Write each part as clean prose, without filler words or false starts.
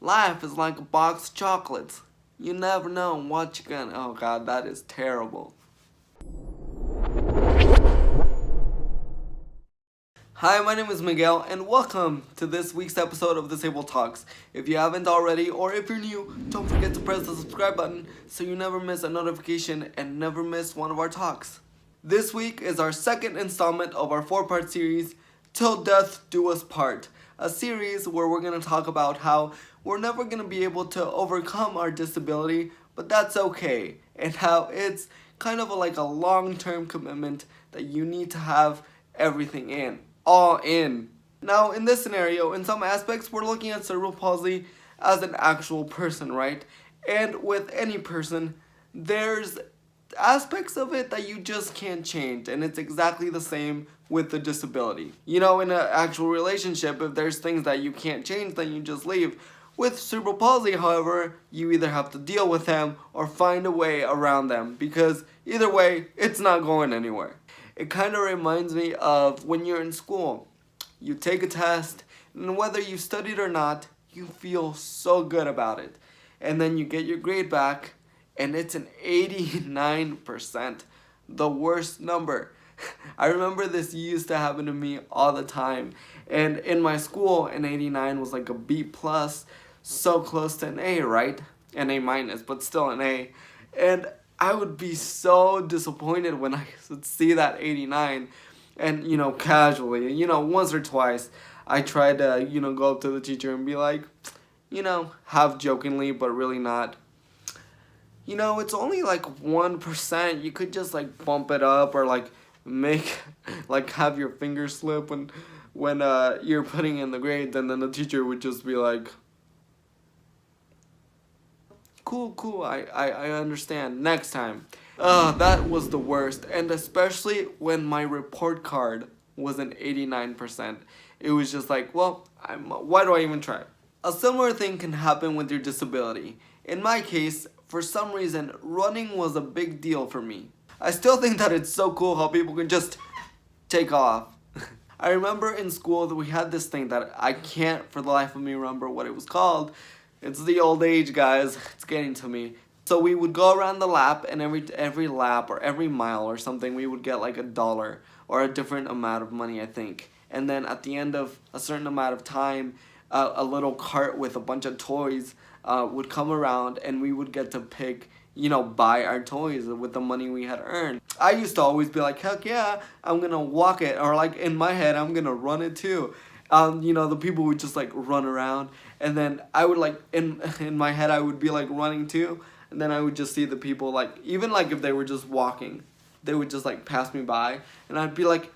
Life is like a box of chocolates. You never know what you're gonna. Oh god, that is terrible. Hi, my name is Miguel, and welcome to this week's episode of Thisabled Talks. If you haven't already, or if you're new, don't forget to press the subscribe button so you never miss a notification and never miss one of our talks. This week is our second installment of our 4-part series, Til Death Do Us Part, a series where we're going to talk about how we're never going to be able to overcome our disability, but that's okay, and how it's kind of like a long-term commitment that you need to have everything in. All in. Now, in this scenario, in some aspects, we're looking at cerebral palsy as an actual person, right? And with any person, there's aspects of it that you just can't change, and it's exactly the same with the disability. You know, in an actual relationship, if there's things that you can't change, then you just leave. With cerebral palsy, however, you either have to deal with them or find a way around them, because either way, it's not going anywhere. It kind of reminds me of when you're in school. You take a test, and whether you studied or not, you feel so good about it. And then you get your grade back, and it's an 89%. The worst number. I remember this used to happen to me all the time. And in my school, an 89 was like a B+, so close to an A, right? An A-, but still an A. And I would be so disappointed when I would see that 89, and, you know, casually, you know, once or twice, I tried to, you know, go up to the teacher and be like, you know, half jokingly, but really not, you know, it's only like 1%, you could just, like, bump it up, or, like, make, like, have your finger slip when you're putting in the grades, and then the teacher would just be like, cool, I understand, next time. That was the worst, and especially when my report card was an 89%. It was just like, well, why do I even try? A similar thing can happen with your disability. In my case, for some reason, running was a big deal for me. I still think that it's so cool how people can just take off. I remember in school that we had this thing that I can't for the life of me remember what it was called. It's the old age, guys. It's getting to me. So we would go around the lap, and every lap or every mile or something, we would get like $1 or a different amount of money, I think. And then at the end of a certain amount of time, a little cart with a bunch of toys would come around, and we would get to pick, you know, buy our toys with the money we had earned. I used to always be like, heck yeah, I'm gonna walk it, or like in my head, I'm gonna run it too. You know, the people would just like run around, and then I would like, in my head, I would be like running too, and then I would just see the people, like, even like if they were just walking, they would just like pass me by, and I'd be like,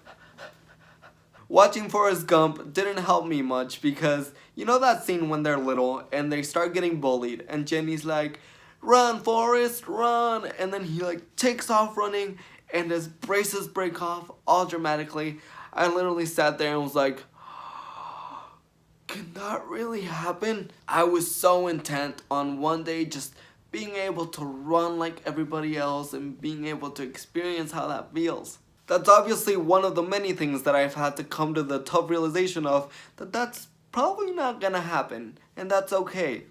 watching Forrest Gump didn't help me much, because you know that scene when they're little and they start getting bullied, and Jenny's like, run Forrest, run, and then he like takes off running, and his braces break off all dramatically. I literally sat there and was like, can that really happen? I was so intent on one day just being able to run like everybody else and being able to experience how that feels. That's obviously one of the many things that I've had to come to the tough realization of, that that's probably not gonna happen, and that's okay.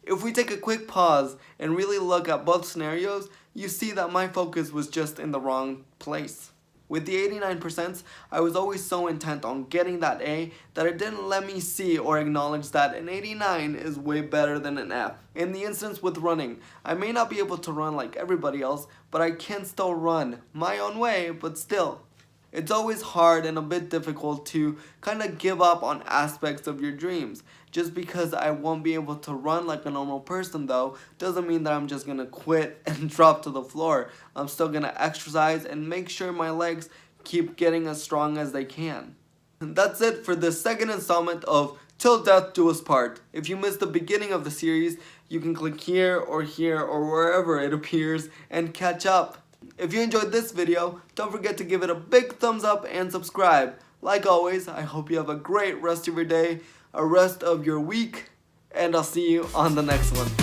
If we take a quick pause and really look at both scenarios, you see that my focus was just in the wrong place. With the 89%, I was always so intent on getting that A that it didn't let me see or acknowledge that an 89 is way better than an F. In the instance with running, I may not be able to run like everybody else, but I can still run my own way, but still. It's always hard and a bit difficult to kind of give up on aspects of your dreams. Just because I won't be able to run like a normal person though, doesn't mean that I'm just gonna quit and drop to the floor. I'm still gonna exercise and make sure my legs keep getting as strong as they can. And that's it for the second installment of Til Death Do Us Part. If you missed the beginning of the series, you can click here or wherever it appears and catch up. If you enjoyed this video, don't forget to give it a big thumbs up and subscribe. Like always, I hope you have a great rest of your day, a rest of your week, and I'll see you on the next one.